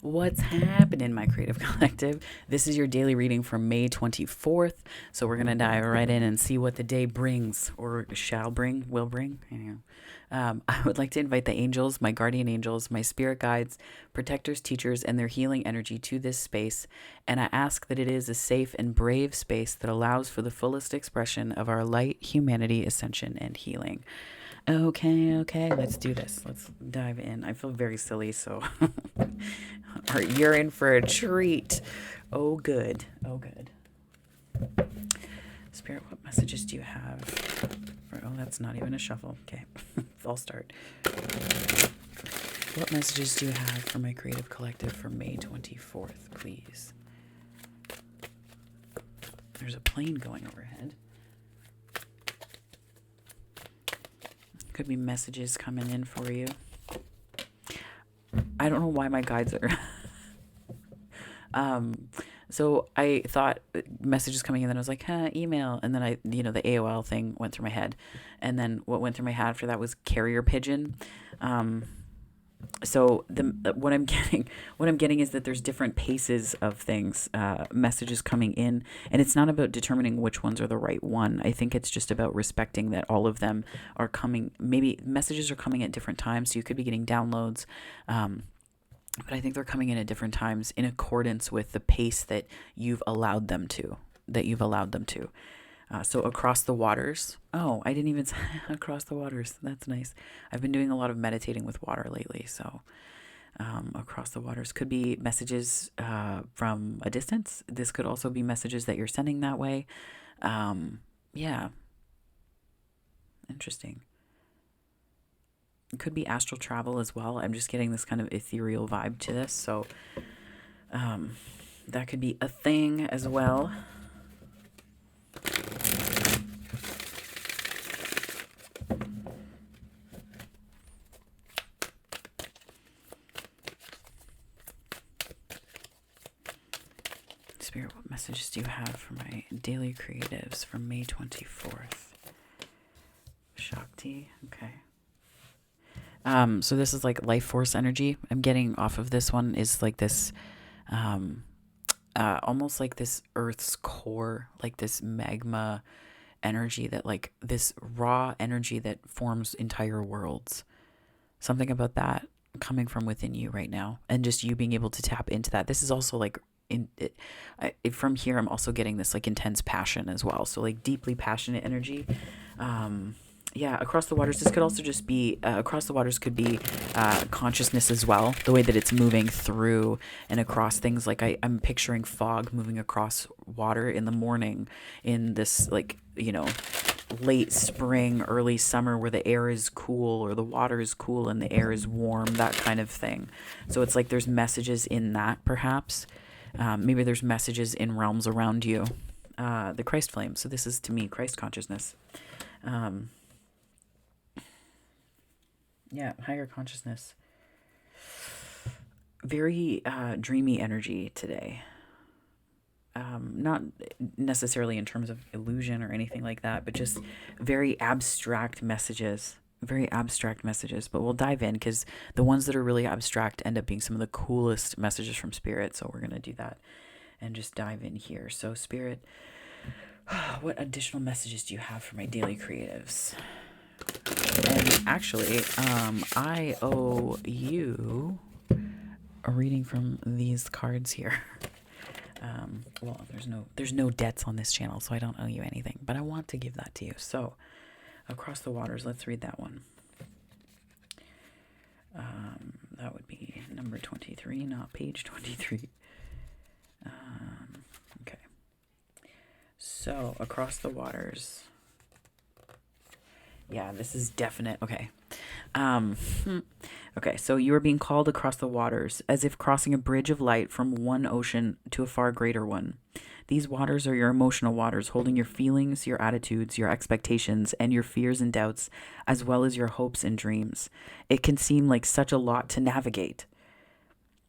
What's happening, my creative collective? This is your daily reading for May 24th. So we're going to dive right in and see what the day brings, or shall bring, will bring. I would like to invite the angels, my guardian angels, my spirit guides, protectors, teachers, and their healing energy to this space. And I ask that it is a safe and brave space that allows for the fullest expression of our light, humanity, ascension, and healing. Okay, let's do this. Let's dive in. I feel very silly, so you're in for a treat. Oh, good. Oh, good. Spirit, what messages do you have? Oh, that's not even a shuffle. Okay, I'll start. What messages do you have for my creative collective for May 24th, please? There's a plane going overhead. Could be messages coming in for you. I don't know why my guides are. So I thought messages coming in, then I was like, email. And then the AOL thing went through my head. And then what went through my head after that was carrier pigeon. So what I'm getting is that there's different paces of things, messages coming in, and it's not about determining which ones are the right one. I think it's just about respecting that all of them are coming. Maybe messages are coming at different times, so you could be getting downloads. But I think they're coming in at different times in accordance with the pace that you've allowed them to. So across the waters. Oh, I didn't even say across the waters. That's nice. I've been doing a lot of meditating with water lately. So across the waters could be messages from a distance. This could also be messages that you're sending that way. Yeah. Interesting. It could be astral travel as well. I'm just getting this kind of ethereal vibe to this. So that could be a thing as well. Spirit, what messages do you have for my daily creatives from May 24th? Shakti, okay. So this is like life force energy. I'm getting off of this one is like this, almost like this Earth's core, like this magma energy that like this raw energy that forms entire worlds. Something about that coming from within you right now, and just you being able to tap into that. This is also like from here, I'm also getting this like intense passion as well. So like deeply passionate energy. Across the waters. This could also just be across the waters could be consciousness as well. The way that it's moving through and across things. Like I'm picturing fog moving across water in the morning in this late spring, early summer where the air is cool or the water is cool and the air is warm, that kind of thing. So it's like there's messages in that perhaps. Maybe there's messages in realms around you. The Christ flame. So this is to me Christ consciousness. Higher consciousness. Very dreamy energy today. Not necessarily in terms of illusion or anything like that, but just very abstract messages. But we'll dive in because the ones that are really abstract end up being some of the coolest messages from Spirit. So we're going to do that and just dive in here. So Spirit, what additional messages do you have for my daily creatives? And actually, I owe you a reading from these cards here. There's no debts on this channel, so I don't owe you anything, but I want to give that to you. So, across the waters, let's read that one. That would be number 23, not page 23. Okay. So, across the waters. Yeah, this is definite. Okay. Okay, so you are being called across the waters, as if crossing a bridge of light from one ocean to a far greater one. These waters are your emotional waters, holding your feelings, your attitudes, your expectations, and your fears and doubts, as well as your hopes and dreams. It can seem like such a lot to navigate.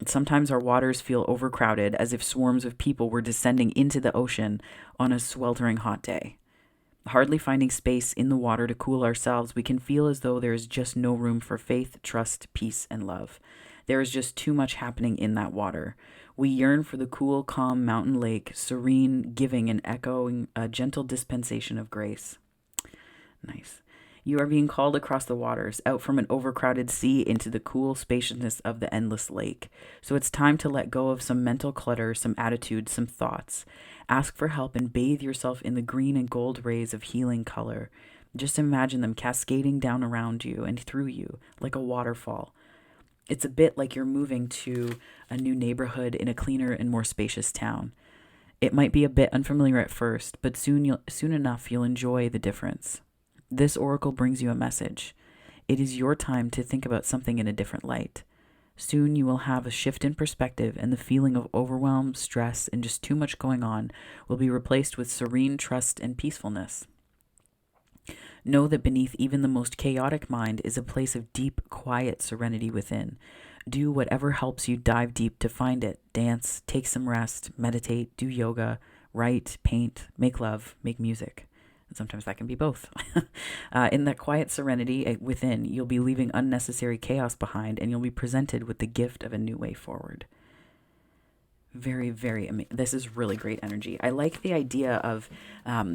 Sometimes our waters feel overcrowded, as if swarms of people were descending into the ocean on a sweltering hot day. Hardly finding space in the water to cool ourselves, we can feel as though there is just no room for faith, trust, peace, and love. There is just too much happening in that water. We yearn for the cool, calm mountain lake, serene, giving and echoing a gentle dispensation of grace. Nice. You are being called across the waters, out from an overcrowded sea into the cool spaciousness of the endless lake. So it's time to let go of some mental clutter, some attitudes, some thoughts. Ask for help and bathe yourself in the green and gold rays of healing color. Just imagine them cascading down around you and through you like a waterfall. It's a bit like you're moving to a new neighborhood in a cleaner and more spacious town. It might be a bit unfamiliar at first, but soon enough you'll enjoy the difference. This oracle brings you a message. It is your time to think about something in a different light. Soon you will have a shift in perspective, and the feeling of overwhelm, stress, and just too much going on will be replaced with serene trust and peacefulness. Know that beneath even the most chaotic mind is a place of deep, quiet serenity within. Do whatever helps you dive deep to find it. Dance, take some rest, meditate, do yoga, write, paint, make love, make music. And sometimes that can be both. In that quiet serenity within, you'll be leaving unnecessary chaos behind, and you'll be presented with the gift of a new way forward. Very, very amazing. This is really great energy. I like the idea of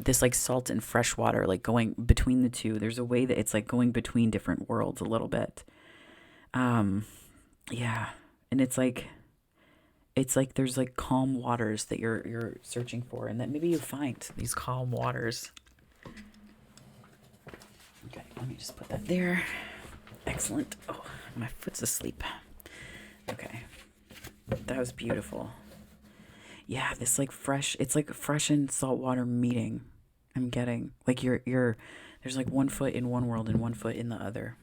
this like salt and fresh water, like going between the two. There's a way that it's like going between different worlds a little bit. Yeah. And it's like there's like calm waters that you're searching for, and that maybe you find these calm waters. Okay, let me just put that there. Excellent. Oh, my foot's asleep. Okay. That was beautiful. Yeah, this like fresh, it's like a fresh and saltwater meeting. I'm getting like you're there's like 1 foot in one world and 1 foot in the other.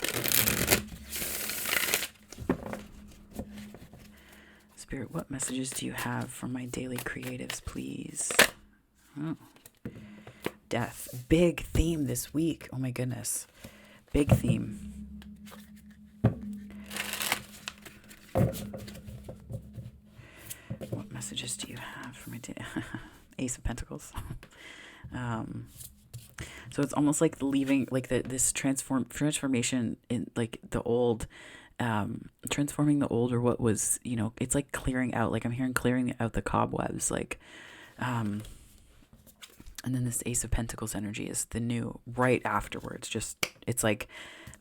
Spirit, what messages do you have for my daily creatives, please? Oh. Death. Big theme this week. Oh my goodness. Big theme. What messages do you have for my Ace of Pentacles? So it's almost like leaving, like this transformation in like the old, transforming the old, or what was, it's like clearing out. Like I'm hearing clearing out the cobwebs, like, and then this Ace of Pentacles energy is the new right afterwards. Just, it's like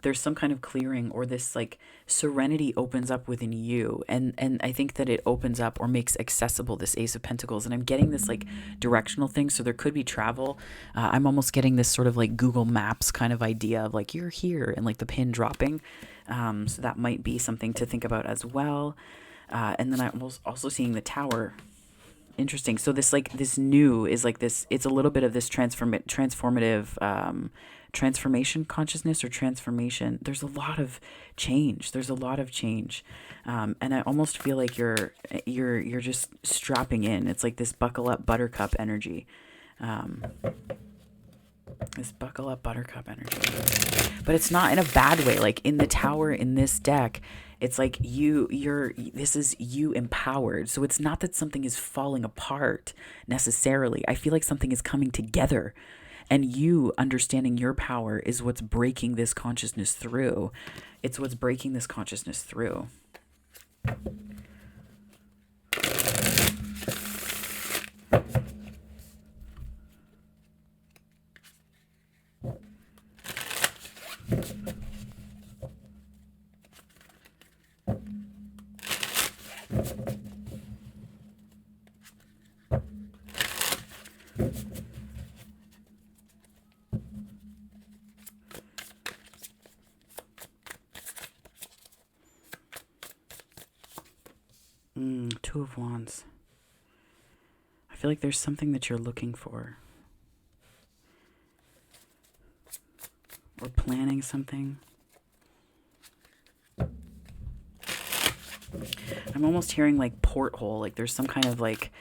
there's some kind of clearing, or this like serenity opens up within you. And I think that it opens up or makes accessible this Ace of Pentacles. And I'm getting this like directional thing. So there could be travel. I'm almost getting this sort of like Google Maps kind of idea of like, you're here, and like the pin dropping. So that might be something to think about as well. And then I'm also seeing the Tower. Interesting. So this like this new is like this, it's a little bit of this transformative transformation consciousness, or transformation. There's a lot of change. And I almost feel like you're just strapping in. It's like this buckle up buttercup energy. This buckle up buttercup energy. But it's not in a bad way. Like in the Tower in this deck, it's like this is you empowered. So it's not that something is falling apart necessarily. I feel like something is coming together, and you understanding your power is what's breaking this consciousness through. It's what's breaking this consciousness through. Two of Wands. I feel like there's something that you're looking for, or planning something. I'm almost hearing like porthole, like there's some kind of like,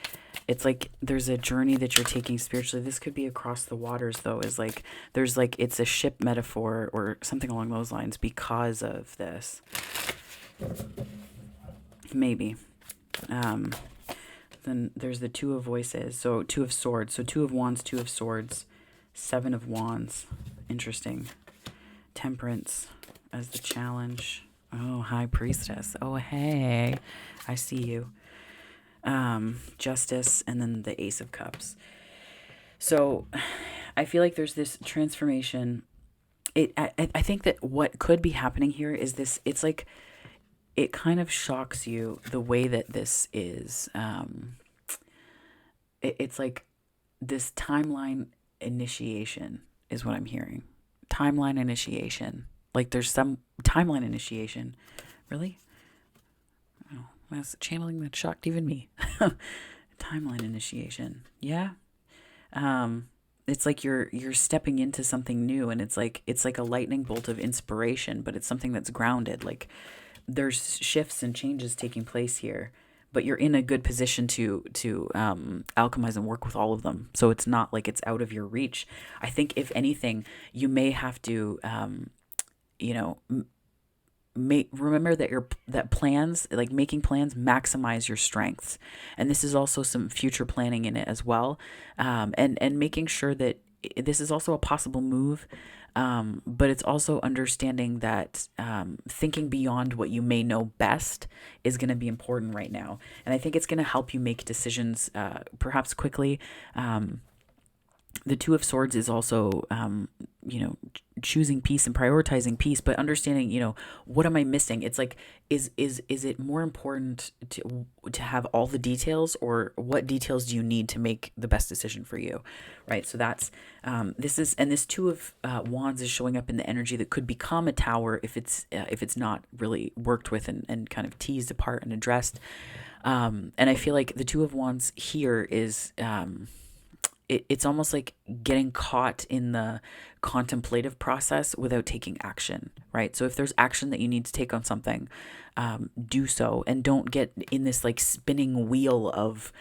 it's like there's a journey that you're taking spiritually. This could be across the waters though, is like there's like, it's a ship metaphor or something along those lines because of this. Maybe. Then there's the Two of Voices, so Two of Swords, so Two of Wands, Two of Swords, Seven of Wands. Interesting. Temperance as the challenge. Oh, High Priestess. Oh, hey. I see you. Justice, and then the Ace of Cups. So I feel like there's this transformation. I think that what could be happening here is this. It's like it kind of shocks you the way that this is. It's like this timeline initiation is what I'm hearing. Timeline initiation. Like there's some timeline initiation. Really? Oh, that's channeling that shocked even me. Timeline initiation. Yeah. It's like you're stepping into something new, and it's like a lightning bolt of inspiration, but it's something that's grounded. Like there's shifts and changes taking place here, but you're in a good position to alchemize and work with all of them. So it's not like it's out of your reach. I think if anything, you may have to you know remember that your that plans, like making plans, maximize your strengths, and this is also some future planning in it as well, and making sure that this is also a possible move, but it's also understanding that thinking beyond what you may know best is going to be important right now, and I think it's going to help you make decisions perhaps quickly. The Two of Swords is also, choosing peace and prioritizing peace, but understanding, what am I missing? It's like, is it more important to have all the details, or what details do you need to make the best decision for you, right? So that's this Two of Wands is showing up in the energy that could become a Tower if it's not really worked with and kind of teased apart and addressed. And I feel like the Two of Wands here is. It's almost like getting caught in the contemplative process without taking action, right? So if there's action that you need to take on something, do so, and don't get in this like spinning wheel of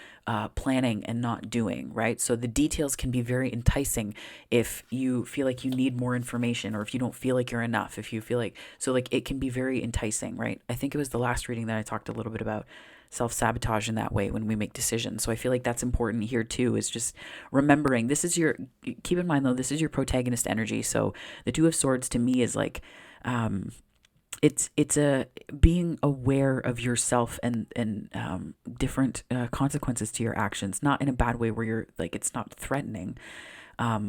planning and not doing, right? So the details can be very enticing if you feel like you need more information, or if you don't feel like you're enough, if you feel like, so like it can be very enticing, right? I think it was the last reading that I talked a little bit about self-sabotage in that way when we make decisions. So I feel like that's important here too, is just remembering keep in mind though, this is your protagonist energy. So the Two of Swords to me is like, it's a being aware of yourself and different consequences to your actions, not in a bad way where you're like, it's not threatening.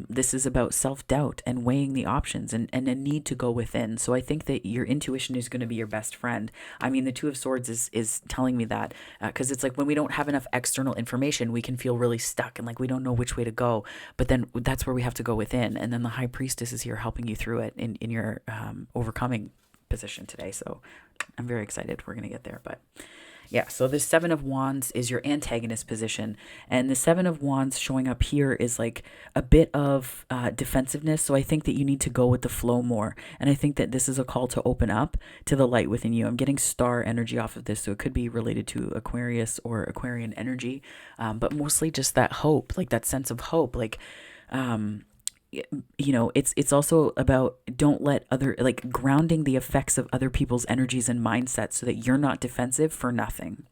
This is about self-doubt and weighing the options and a need to go within. So I think that your intuition is going to be your best friend. I mean, the Two of Swords is telling me that, because it's like when we don't have enough external information, we can feel really stuck and like we don't know which way to go. But then that's where we have to go within. And then the High Priestess is here helping you through it in your overcoming position today. So I'm very excited. We're going to get there. But yeah, so the Seven of Wands is your antagonist position. And the Seven of Wands showing up here is like a bit of defensiveness. So I think that you need to go with the flow more. And I think that this is a call to open up to the light within you. I'm getting star energy off of this. So it could be related to Aquarius or Aquarian energy, but mostly just that hope, like that sense of hope. Like, it's also about don't let other, like grounding the effects of other people's energies and mindsets so that you're not defensive for nothing,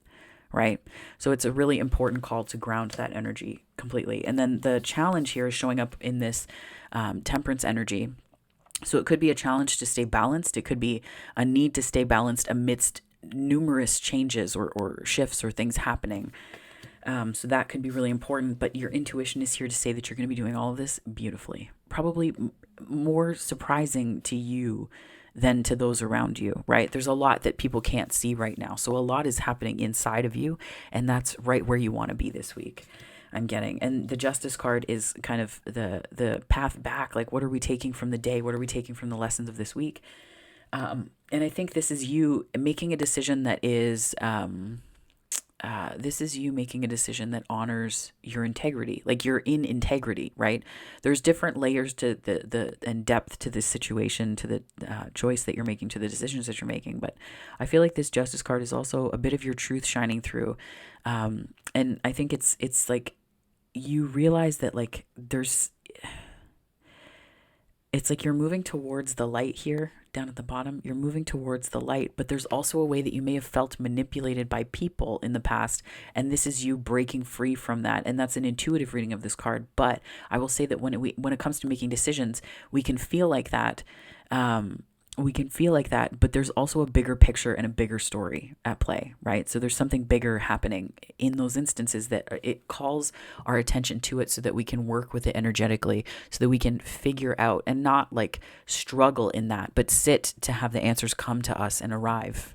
right? So it's a really important call to ground that energy completely. And then the challenge here is showing up in this temperance energy. So it could be a challenge to stay balanced. It could be a need to stay balanced amidst numerous changes or shifts or things happening. So that could be really important, but your intuition is here to say that you're going to be doing all of this beautifully. Probably more surprising to you than to those around you, right? There's a lot that people can't see right now. So a lot is happening inside of you, and that's right where you want to be this week, I'm getting. And the Justice card is kind of the path back. Like, what are we taking from the day? What are we taking from the lessons of this week? And I think this is you making a decision that is... this is you making a decision that honors your integrity. Like you're in integrity, right? There's different layers to and depth to this situation, to the choice that you're making, to the decisions that you're making. But I feel like this Justice card is also a bit of your truth shining through. And I think it's like you realize that like it's like you're moving towards the light here down at the bottom. You're moving towards the light, but there's also a way that you may have felt manipulated by people in the past, and this is you breaking free from that. And that's an intuitive reading of this card. But I will say that when it comes to making decisions, we can feel like that. we can feel like that, but there's also a bigger picture and a bigger story at play, right? So there's something bigger happening in those instances that it calls our attention to it so that we can work with it energetically, so that we can figure out and not like struggle in that, but sit to have the answers come to us and arrive.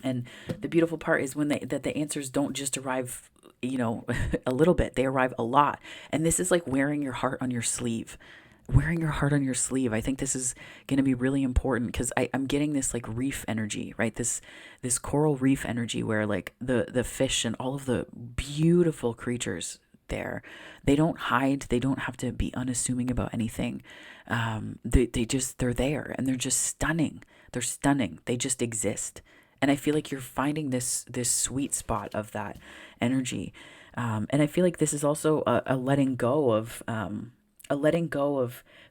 And the beautiful part is when that the answers don't just arrive, a little bit, they arrive a lot. And this is like wearing your heart on your sleeve. Wearing your heart on your sleeve. I think this is going to be really important because I'm getting this like reef energy, right? This coral reef energy where like the fish and all of the beautiful creatures there, they don't hide. They don't have to be unassuming about anything. They're there and they're just stunning. They're stunning. They just exist. And I feel like you're finding this sweet spot of that energy. And I feel like this is also a letting go of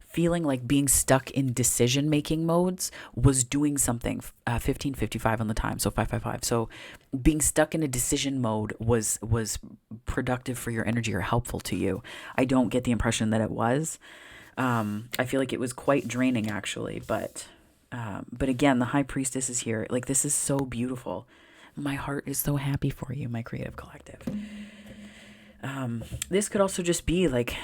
feeling like being stuck in decision making modes was doing something. 1555 on the time, so 555. So being stuck in a decision mode was productive for your energy or helpful to you. I don't get the impression that it was. I feel like it was quite draining actually, but again, the High Priestess is here. Like, this is so beautiful. My heart is so happy for you, my creative collective. This could also just be like,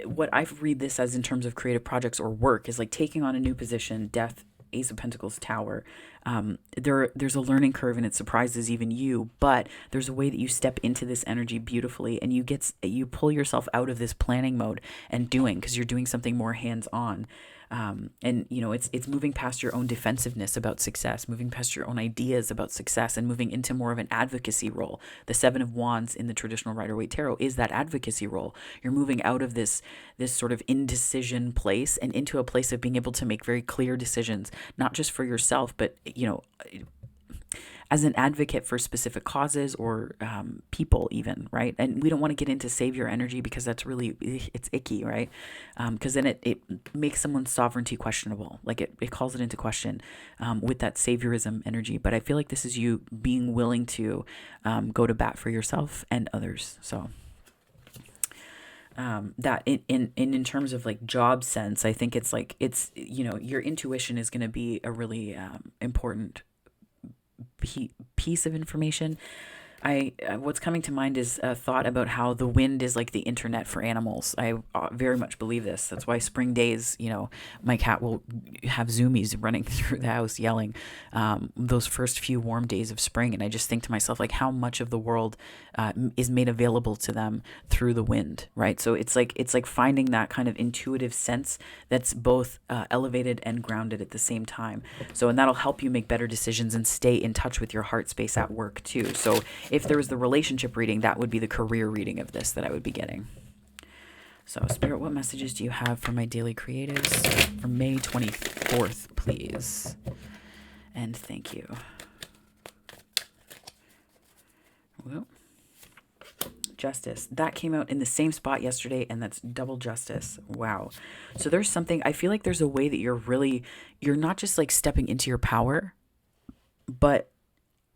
what I read this as in terms of creative projects or work is like taking on a new position, Death, Ace of Pentacles, Tower. There's a learning curve and it surprises even you, but there's a way that you step into this energy beautifully and you pull yourself out of this planning mode and doing, because you're doing something more hands-on. And it's moving past your own defensiveness about success, moving past your own ideas about success, and moving into more of an advocacy role. The Seven of Wands in the traditional Rider-Waite Tarot is that advocacy role. You're moving out of this sort of indecision place and into a place of being able to make very clear decisions, not just for yourself, but as an advocate for specific causes or people even, right? And we don't want to get into savior energy because that's really, it's icky, right? Because then it makes someone's sovereignty questionable. Like it calls it into question with that saviorism energy. But I feel like this is you being willing to go to bat for yourself and others. So that in terms of like job sense, I think it's like, your intuition is going to be a really important piece of information. What's coming to mind is a thought about how the wind is like the internet for animals. I very much believe this. That's why spring days, my cat will have zoomies running through the house yelling those first few warm days of spring. And I just think to myself, like, how much of the world is made available to them through the wind, right? So it's like finding that kind of intuitive sense that's both elevated and grounded at the same time. So, and that'll help you make better decisions and stay in touch with your heart space at work too. So if there was the relationship reading, that would be the career reading of this that I would be getting. So, Spirit, what messages do you have for my daily creatives for May 24th, please? And thank you. Well, Justice. That came out in the same spot yesterday, and that's double justice. Wow. So there's something, I feel like there's a way that you're not just like stepping into your power, but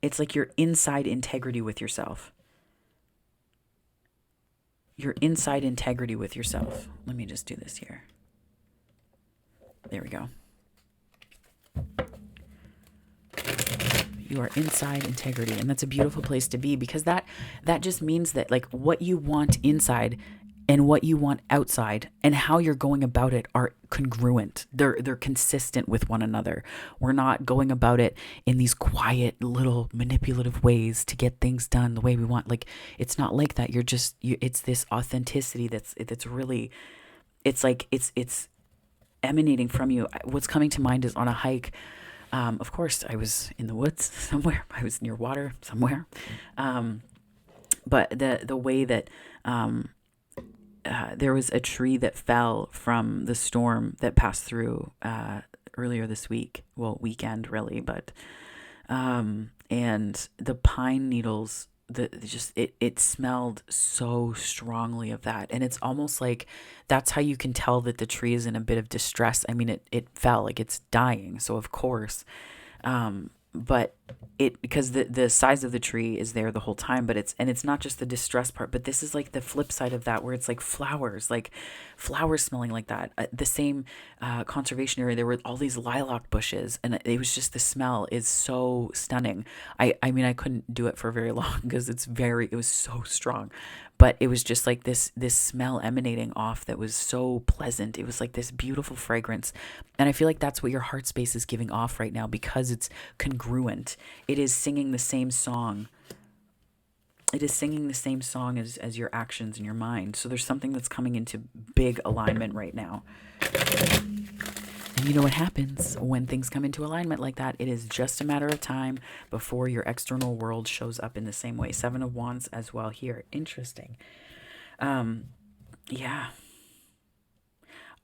it's like your inside integrity with yourself. Your inside integrity with yourself. Let me just do this here. There we go. You are inside integrity. And that's a beautiful place to be, because that just means that like what you want inside and what you want outside and how you're going about it are congruent. They're consistent with one another. We're not going about it in these quiet little manipulative ways to get things done the way we want. Like, it's not like that. It's this authenticity that's really, it's like it's emanating from you. What's coming to mind is on a hike. Of course, I was in the woods somewhere. I was near water somewhere. But the way that there was a tree that fell from the storm that passed through earlier this week. Well, weekend really, but and the pine needles, it smelled so strongly of that, and it's almost like that's how you can tell that the tree is in a bit of distress. I mean, it fell like it's dying, so of course. but because the size of the tree is there the whole time, but it's not just the distress part, but this is like the flip side of that, where it's like flowers smelling like that. The same conservation area, there were all these lilac bushes, and it was just, the smell is so stunning. I mean, I couldn't do it for very long because it was so strong, but it was just like this smell emanating off that was so pleasant. It was like this beautiful fragrance, and I feel like that's what your heart space is giving off right now, because it's congruent. It is singing the same song. It is singing the same song as your actions and your mind. So there's something that's coming into big alignment right now. And you know what happens when things come into alignment like that? It is just a matter of time before your external world shows up in the same way. Seven of Wands as well here. Interesting. Yeah.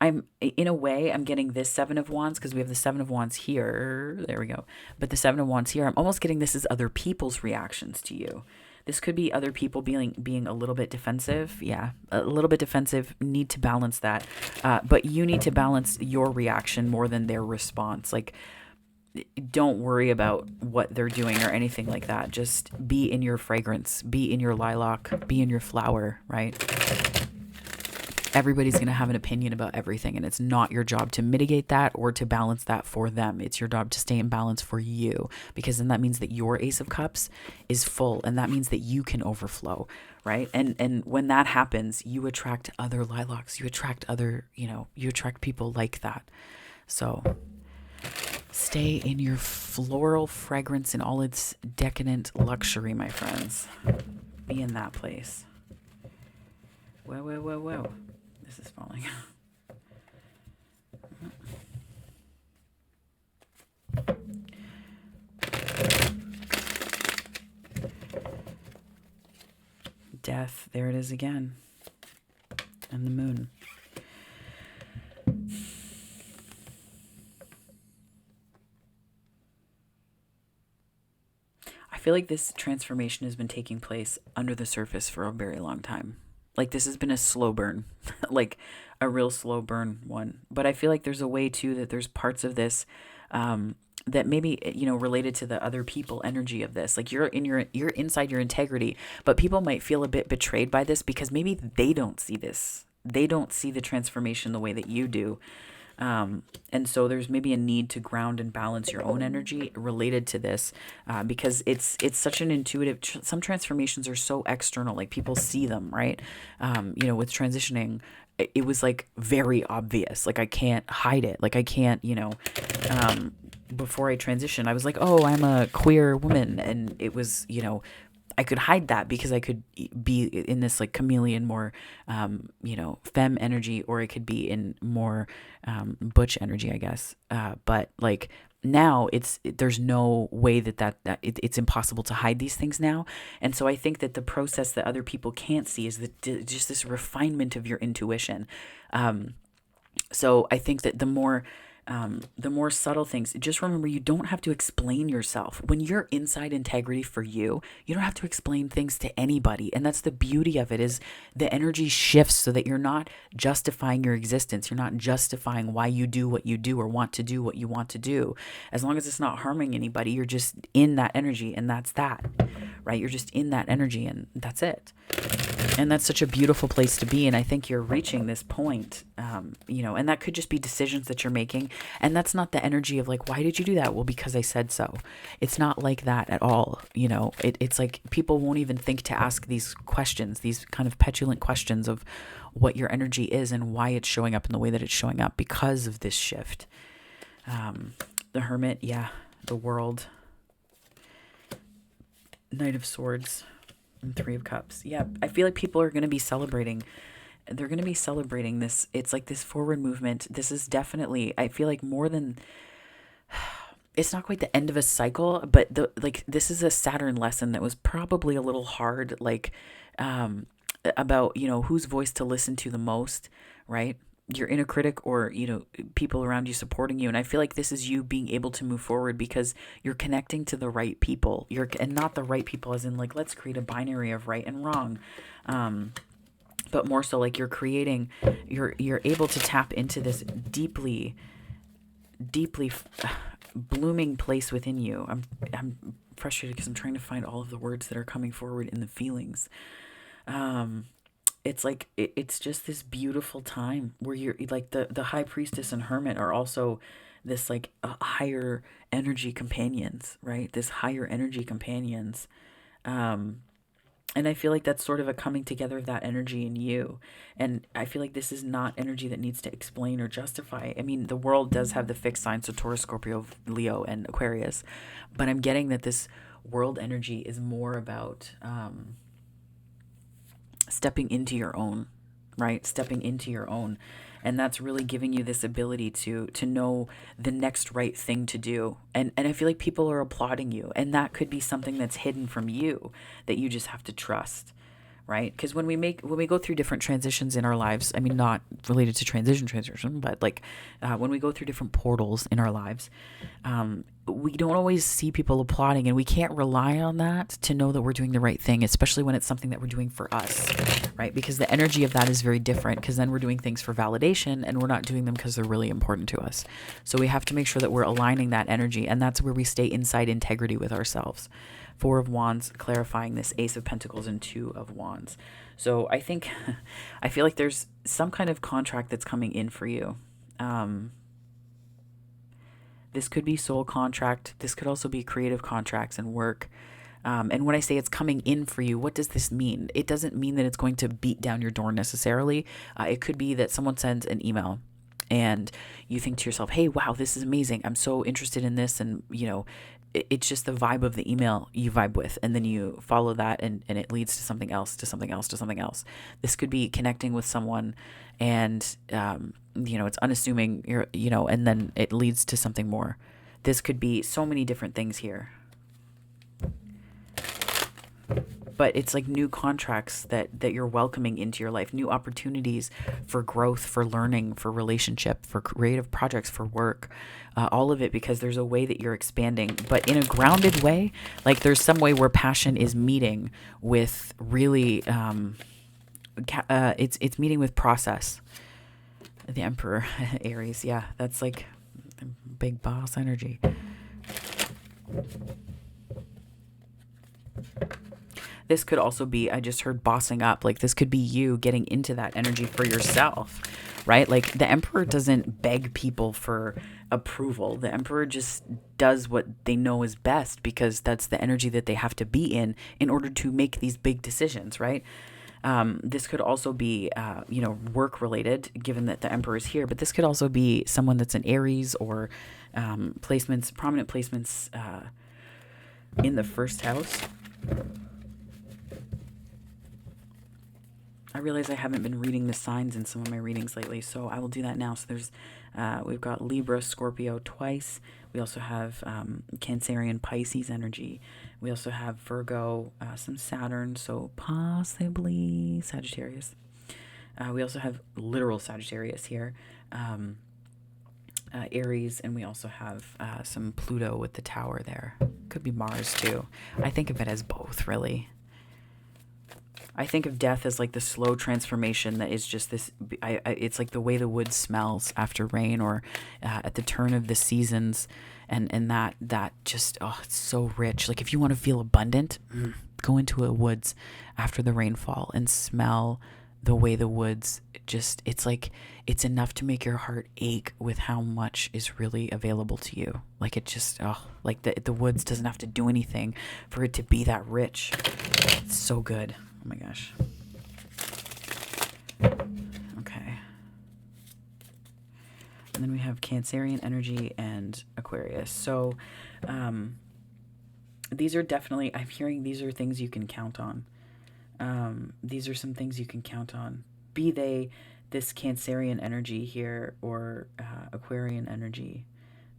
In a way, I'm getting this Seven of Wands because we have the Seven of Wands here. There we go. But the Seven of Wands here, I'm almost getting this as other people's reactions to you. This could be other people being a little bit defensive. Yeah, a little bit defensive. Need to balance that. But you need to balance your reaction more than their response. Like, don't worry about what they're doing or anything like that. Just be in your fragrance. Be in your lilac. Be in your flower, right? Everybody's going to have an opinion about everything, and it's not your job to mitigate that or to balance that for them. It's your job to stay in balance for you, because then that means that your Ace of Cups is full, and that means that you can overflow, right? And when that happens, you attract other lilacs. You attract you attract people like that. So stay in your floral fragrance in all its decadent luxury, my friends. Be in that place. Whoa, whoa, whoa, whoa. This is falling. Death, there it is again. And the moon. I feel like this transformation has been taking place under the surface for a very long time. Like, this has been a slow burn, like a real slow burn one. But I feel like there's a way too that there's parts of this that maybe, related to the other people energy of this. Like, you're inside your integrity, but people might feel a bit betrayed by this because maybe they don't see this. They don't see the transformation the way that you do. And so there's maybe a need to ground and balance your own energy related to this, because it's such an intuitive, some transformations are so external, like people see them, right? With transitioning, it was like very obvious, like I can't hide it. Like I can't, before I transitioned, I was like, oh, I'm a queer woman. And it was, I could hide that because I could be in this like chameleon, more, femme energy, or it could be in more butch energy, I guess. But like now there's no way that it's impossible to hide these things now. And so I think that the process that other people can't see is just this refinement of your intuition. So I think that the more subtle things, just remember, you don't have to explain yourself. When you're inside integrity for you, you don't have to explain things to anybody. And that's the beauty of it, is the energy shifts so that you're not justifying your existence. You're not justifying why you do what you do or want to do what you want to do. As long as it's not harming anybody, you're just in that energy, and that's that, right? You're just in that energy, and that's it. And that's such a beautiful place to be. And I think you're reaching this point, and that could just be decisions that you're making. And that's not the energy of like, why did you do that? Well, because I said so. It's not like that at all. It's like people won't even think to ask these questions, these kind of petulant questions of what your energy is and why it's showing up in the way that it's showing up because of this shift. The Hermit, yeah, the World, Knight of Swords, and Three of Cups. Yeah, I feel like people are going to be celebrating. They're going to be celebrating this. It's like this forward movement. This is definitely, I feel like, more than, it's not quite the end of a cycle, but this is a Saturn lesson that was probably a little hard, like, about, whose voice to listen to the most, right? Your inner critic or, people around you supporting you. And I feel like this is you being able to move forward because you're connecting to the right people. And not the right people as in like, let's create a binary of right and wrong. But more so like you're able to tap into this deeply blooming place within you. I'm frustrated because I'm trying to find all of the words that are coming forward in the feelings. Um, it's like it's just this beautiful time where you're like the high priestess and hermit are also this like higher energy companions, right? This higher energy companions. Um, and I feel like that's sort of a coming together of that energy in you. And I feel like this is not energy that needs to explain or justify. I mean, the world does have the fixed signs, so Taurus, Scorpio, Leo, and Aquarius. But I'm getting that this world energy is more about stepping into your own, right? Stepping into your own. And that's really giving you this ability to know the next right thing to do. And I feel like people are applauding you. And that could be something that's hidden from you that you just have to trust, right? Because when we go through different transitions in our lives, I mean, not related to transition, but like when we go through different portals in our lives, we don't always see people applauding, and we can't rely on that to know that we're doing the right thing, especially when it's something that we're doing for us, right? Because the energy of that is very different, because then we're doing things for validation and we're not doing them because they're really important to us. So we have to make sure that we're aligning that energy, and that's where we stay inside integrity with ourselves. Four of Wands clarifying this Ace of Pentacles and Two of Wands. So I think, I feel like there's some kind of contract that's coming in for you. This could be soul contract. This could also be creative contracts and work. And when I say it's coming in for you, what does this mean? It doesn't mean that it's going to beat down your door necessarily. It could be that someone sends an email and you think to yourself, hey, wow, this is amazing. I'm so interested in this. And, it's just the vibe of the email you vibe with. And then you follow that and it leads to something else, to something else, to something else. This could be connecting with someone and, it's unassuming, and then it leads to something more. This could be so many different things here. But it's like new contracts that you're welcoming into your life, new opportunities for growth, for learning, for relationship, for creative projects, for work, all of it, because there's a way that you're expanding, but in a grounded way. Like there's some way where passion is meeting with really, it's meeting with process. The Emperor, Aries, yeah, that's like big boss energy. This could also be, I just heard bossing up. Like this could be you getting into that energy for yourself, right? Like the Emperor doesn't beg people for approval. The Emperor just does what they know is best, because that's the energy that they have to be in order to make these big decisions, right? This could also be, work related, given that the Emperor is here, but this could also be someone that's an Aries or prominent placements in the first house. I realize I haven't been reading the signs in some of my readings lately, so I will do that now. So there's, we've got Libra, Scorpio twice. We also have Cancerian, Pisces energy. We also have Virgo, some Saturn, so possibly Sagittarius. We also have literal Sagittarius here, Aries, and we also have some Pluto with the tower there. Could be Mars too. I think of it as both, really. I think of death as like the slow transformation that is just this. It's like the way the wood smells after rain, or at the turn of the seasons, and that just, oh, it's so rich. Like if you want to feel abundant, go into a woods after the rainfall and smell the way the woods just. It's like it's enough to make your heart ache with how much is really available to you. Like it just, like the woods doesn't have to do anything for it to be that rich. It's so good. Oh my gosh. Okay. And then we have Cancerian energy and Aquarius. So these are definitely, I'm hearing these are things you can count on. These are some things you can count on. Be they this Cancerian energy here or Aquarian energy.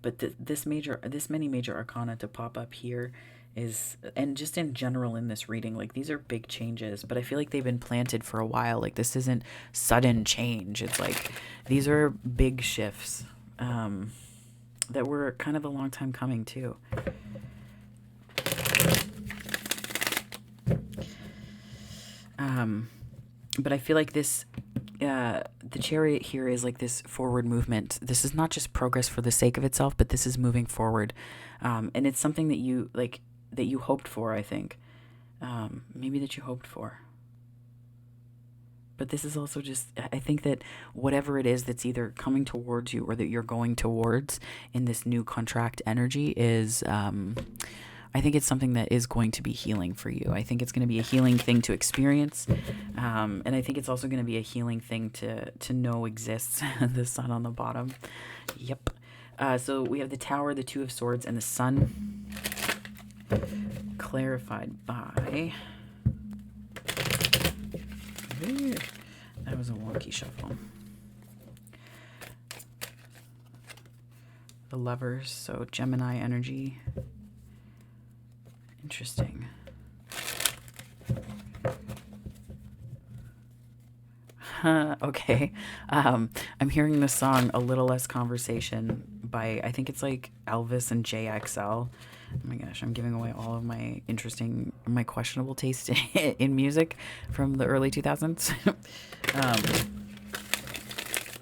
But this many major arcana to pop up here is, and just in general in this reading, like these are big changes, but I feel like they've been planted for a while. Like this isn't sudden change. It's like these are big shifts that were kind of a long time coming too. But I feel like this the Chariot here is like this forward movement. This is not just progress for the sake of itself, but this is moving forward. And it's something that you like, that you hoped for, I think. Maybe that you hoped for. But this is also just, I think that whatever it is that's either coming towards you or that you're going towards in this new contract energy is, I think it's something that is going to be healing for you. I think it's going to be a healing thing to experience. And I think it's also going to be a healing thing to know exists. The sun on the bottom. Yep. So we have the Tower, the Two of Swords, and the Sun. Clarified by... That was a wonky shuffle. The Lovers, so Gemini energy. Interesting. Okay. I'm hearing this song A Little Less Conversation by, I think it's like Elvis and JXL. Oh my gosh, I'm giving away all of my my questionable taste in music from the early 2000s.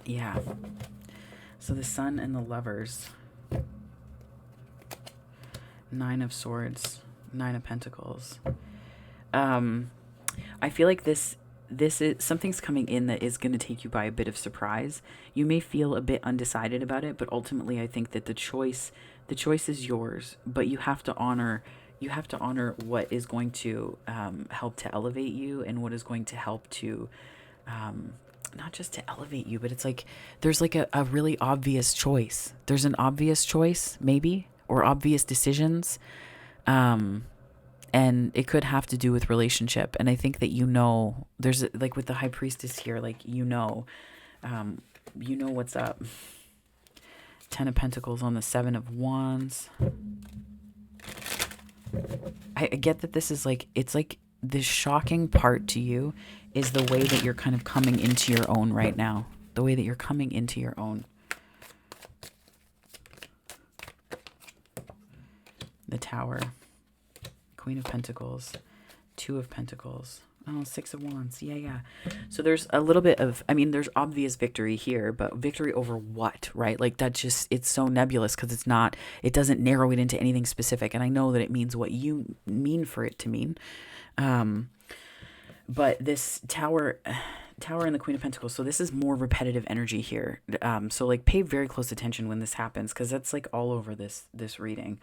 Yeah. So the Sun and the Lovers. Nine of Swords, Nine of Pentacles. I feel like this is something's coming in that is going to take you by a bit of surprise. You may feel a bit undecided about it, but ultimately I think that the choice is yours, but you have to honor what is going to help to elevate you, and what is going to help to not just to elevate you, but it's like there's like a really obvious choice. There's an obvious choice maybe, or obvious decisions. And it could have to do with relationship. And I think that, there's like with the High Priestess here, like, what's up. Ten of Pentacles on the Seven of Wands. I get that this is like, it's like the shocking part to you is the way that you're kind of coming into your own right now. The way that you're coming into your own. The Tower. Queen of Pentacles, Two of Pentacles, Six of Wands. Yeah. So there's a little bit of, there's obvious victory here, but victory over what, right? Like that just, it's so nebulous because it doesn't narrow it into anything specific. And I know that it means what you mean for it to mean. But this Tower and the Queen of Pentacles. So this is more repetitive energy here. So like pay very close attention when this happens, because that's like all over this reading.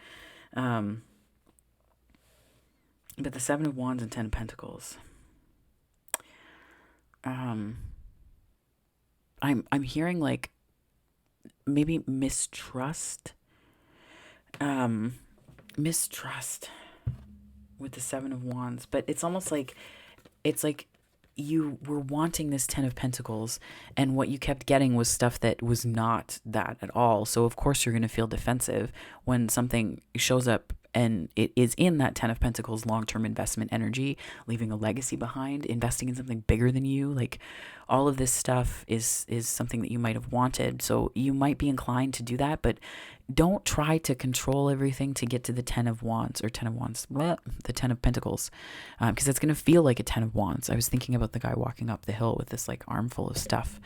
But the Seven of Wands and Ten of Pentacles. I'm hearing like maybe mistrust. Mistrust with the Seven of Wands. But it's almost like, you were wanting this Ten of Pentacles, and what you kept getting was stuff that was not that at all. So of course you're going to feel defensive when something shows up and it is in that Ten of Pentacles long-term investment energy, leaving a legacy behind, investing in something bigger than you. Like all of this stuff is something that you might have wanted. So you might be inclined to do that, but don't try to control everything to get to the Ten of Wands, the Ten of Pentacles, because it's going to feel like a Ten of Wands. I was thinking about the guy walking up the hill with this like armful of stuff.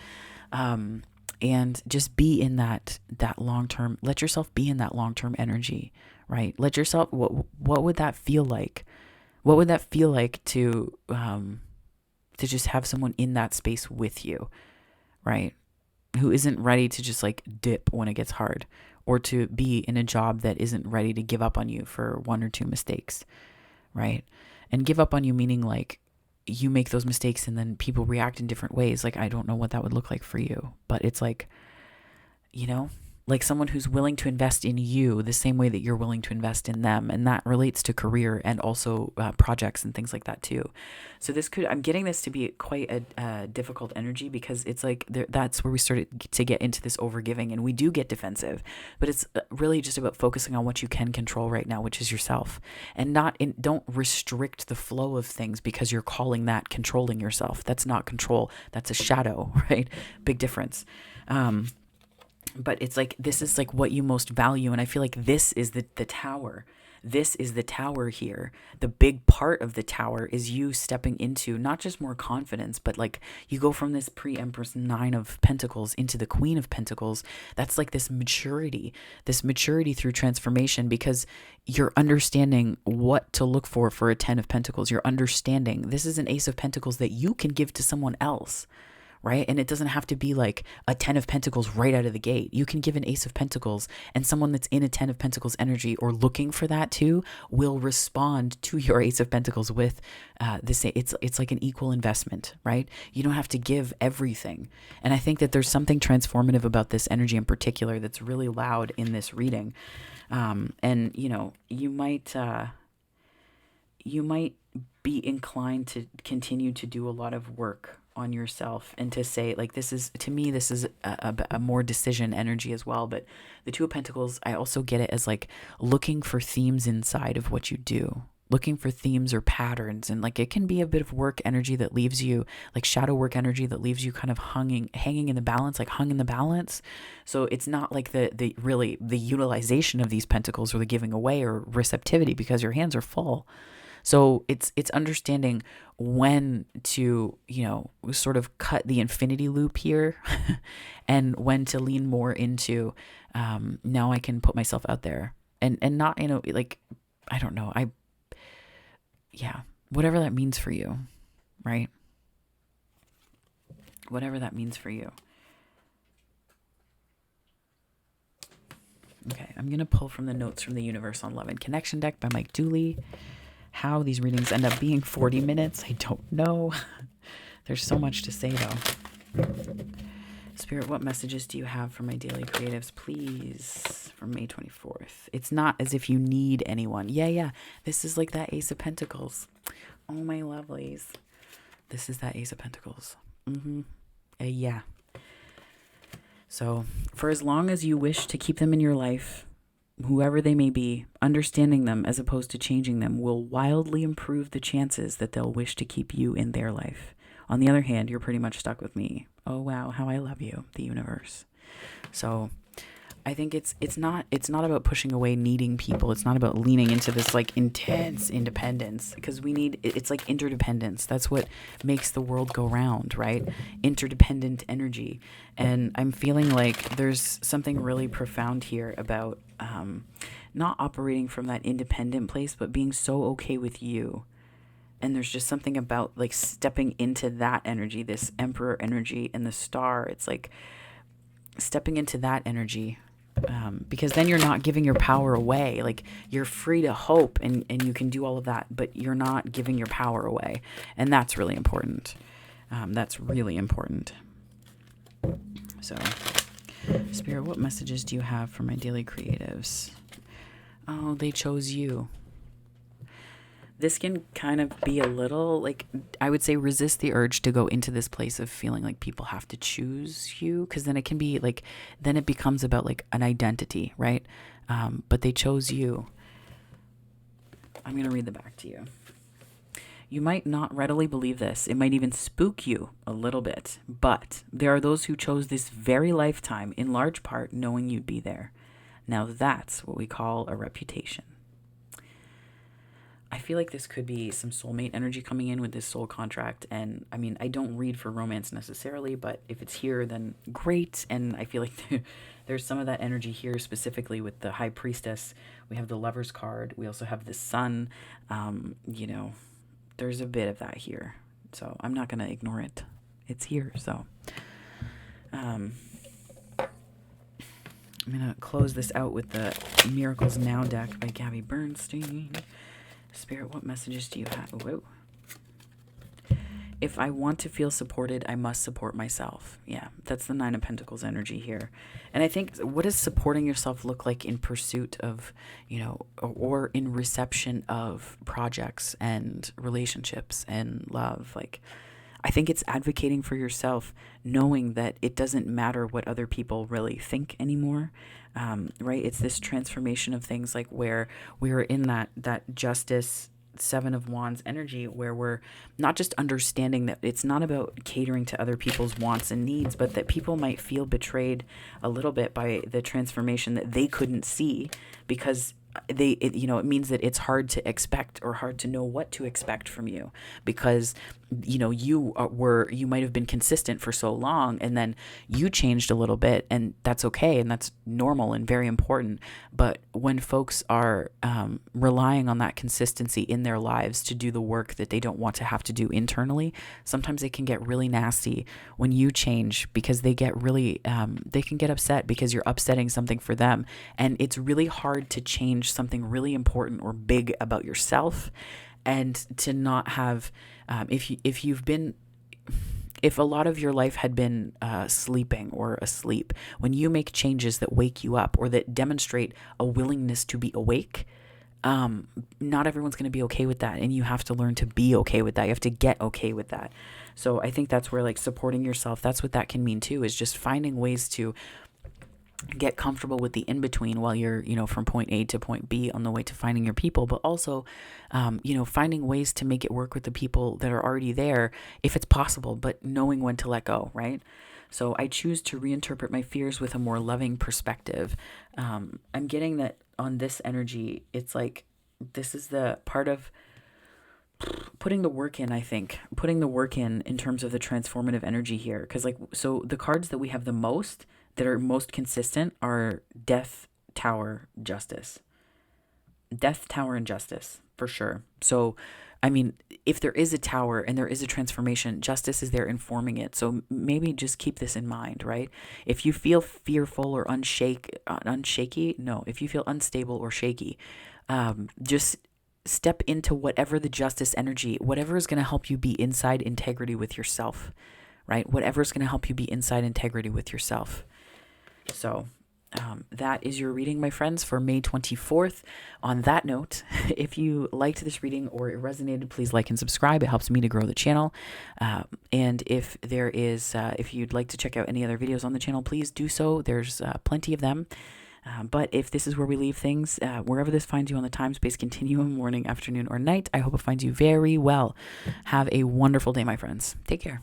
And just be in that long-term, let yourself be in that long-term energy, right? Let yourself, what would that feel like? What would that feel like to just have someone in that space with you, right? Who isn't ready to just like dip when it gets hard, or to be in a job that isn't ready to give up on you for one or two mistakes, right? And give up on you meaning like you make those mistakes and then people react in different ways. Like, I don't know what that would look like for you, but it's like, like someone who's willing to invest in you the same way that you're willing to invest in them. And that relates to career and also projects and things like that too. So I'm getting this to be quite a difficult energy, because it's like that's where we started to get into this overgiving, and we do get defensive, but it's really just about focusing on what you can control right now, which is yourself, and don't restrict the flow of things because you're calling that controlling yourself. That's not control. That's a shadow, right? Big difference. But it's like, this is like what you most value. And I feel like this is the Tower. this is the tower here. The big part of the tower is you stepping into not just more confidence, but like you go from this pre-Empress Nine of Pentacles into the Queen of Pentacles. That's like this maturity through transformation, because you're understanding what to look for a 10 of Pentacles. You're understanding this is an Ace of Pentacles that you can give to someone else. Right? And it doesn't have to be like a 10 of Pentacles right out of the gate. You can give an Ace of Pentacles, and someone that's in a 10 of Pentacles energy or looking for that too will respond to your Ace of Pentacles with this. It's like an equal investment, right? You don't have to give everything. And I think that there's something transformative about this energy in particular that's really loud in this reading. And you know, you might be inclined to continue to do a lot of work on yourself and to say, like, this is, to me, this is a more decision energy as well. But the Two of Pentacles, I also get it as like looking for themes inside of what you do, looking for themes or patterns. And like, it can be a bit of work energy that leaves you, like shadow work energy that leaves you kind of hanging in the balance, like hung in the balance. So it's not like the really the utilization of these pentacles or the giving away or receptivity, because your hands are full. So it's understanding when to, you know, sort of cut the infinity loop here and when to lean more into, now I can put myself out there and not, you know, like, I don't know. Whatever that means for you, right? Whatever that means for you. Okay, I'm going to pull from the Notes from the Universe on Love and Connection deck by Mike Dooley. How these readings end up being 40 minutes, I don't know. There's so much to say, though. Spirit, what messages do you have for my daily creatives, please, from May 24th? It's not as if you need anyone. Yeah. This is like that Ace of Pentacles. Oh, my lovelies. This is that Ace of Pentacles. Yeah. So, for as long as you wish to keep them in your life, whoever they may be, understanding them as opposed to changing them will wildly improve the chances that they'll wish to keep you in their life. On the other hand, you're pretty much stuck with me. Oh, wow, how I love you, the universe. So I think it's not about pushing away needing people. It's not about leaning into this like intense independence, because it's like interdependence. That's what makes the world go round, right? Interdependent energy. And I'm feeling like there's something really profound here about not operating from that independent place, but being so okay with you. And there's just something about like stepping into that energy, this Emperor energy and the Star. It's like stepping into that energy. Because then you're not giving your power away. Like, you're free to hope and you can do all of that, but you're not giving your power away. And that's really important. That's really important. So, Spirit, what messages do you have for my daily creatives? Oh, they chose you. This can kind of be a little, like, I would say resist the urge to go into this place of feeling like people have to choose you, because then it can be like, then it becomes about like an identity, right? But they chose you. I'm going to read the back to you. You might not readily believe this. It might even spook you a little bit, but there are those who chose this very lifetime in large part knowing you'd be there. Now that's what we call a reputation. I feel like this could be some soulmate energy coming in with this soul contract. And I mean, I don't read for romance necessarily, but if it's here, then great. And I feel like there's some of that energy here, specifically with the High Priestess. We have the Lover's card. We also have the Sun. You know, there's a bit of that here. So I'm not going to ignore it. It's here. So I'm going to close this out with the Miracles Now deck by Gabby Bernstein. Spirit, what messages do you have? Whoa. If I want to feel supported, I must support myself. Yeah, that's the Nine of Pentacles energy here. And I think, what does supporting yourself look like in pursuit of, you know, or in reception of projects and relationships and love? Like, I think it's advocating for yourself, knowing that it doesn't matter what other people really think anymore. Right? It's this transformation of things, like where we're in that Justice, Seven of Wands energy, where we're not just understanding that it's not about catering to other people's wants and needs, but that people might feel betrayed a little bit by the transformation that they couldn't see, because it means that it's hard to expect or hard to know what to expect from you, because you might have been consistent for so long, and then you changed a little bit, and that's okay, and that's normal and very important. But when folks are relying on that consistency in their lives to do the work that they don't want to have to do internally, sometimes it can get really nasty when you change, because they can get upset because you're upsetting something for them. And it's really hard to change something really important or big about yourself, and to not have, if a lot of your life had been sleeping or asleep, when you make changes that wake you up or that demonstrate a willingness to be awake, not everyone's going to be okay with that. And you have to learn to be okay with that. You have to get okay with that. So I think that's where, like, supporting yourself, that's what that can mean too, is just finding ways to get comfortable with the in-between while you're, from point A to point B on the way to finding your people, but also, finding ways to make it work with the people that are already there if it's possible, but knowing when to let go, right? So I choose to reinterpret my fears with a more loving perspective. I'm getting that on this energy, it's like, this is the part of putting the work in, I think, putting the work in terms of the transformative energy here. Because, like, so the cards that we have the most, that are most consistent, are Death, Tower, Justice. Death, Tower, and Justice, for sure. So, I mean, if there is a tower and there is a transformation, Justice is there informing it. So maybe just keep this in mind, right? If you feel fearful or if you feel unstable or shaky, just step into whatever the Justice energy, whatever is going to help you be inside integrity with yourself, right? Whatever is going to help you be inside integrity with yourself. So that is your reading, my friends, for May 24th. On that note, if you liked this reading or it resonated, please like and subscribe. It helps me to grow the channel. And if you'd like to check out any other videos on the channel, please do so. There's plenty of them. But if this is where we leave things, wherever this finds you on the time space continuum, morning, afternoon, or night, I hope it finds you very well. Have a wonderful day, my friends. Take care.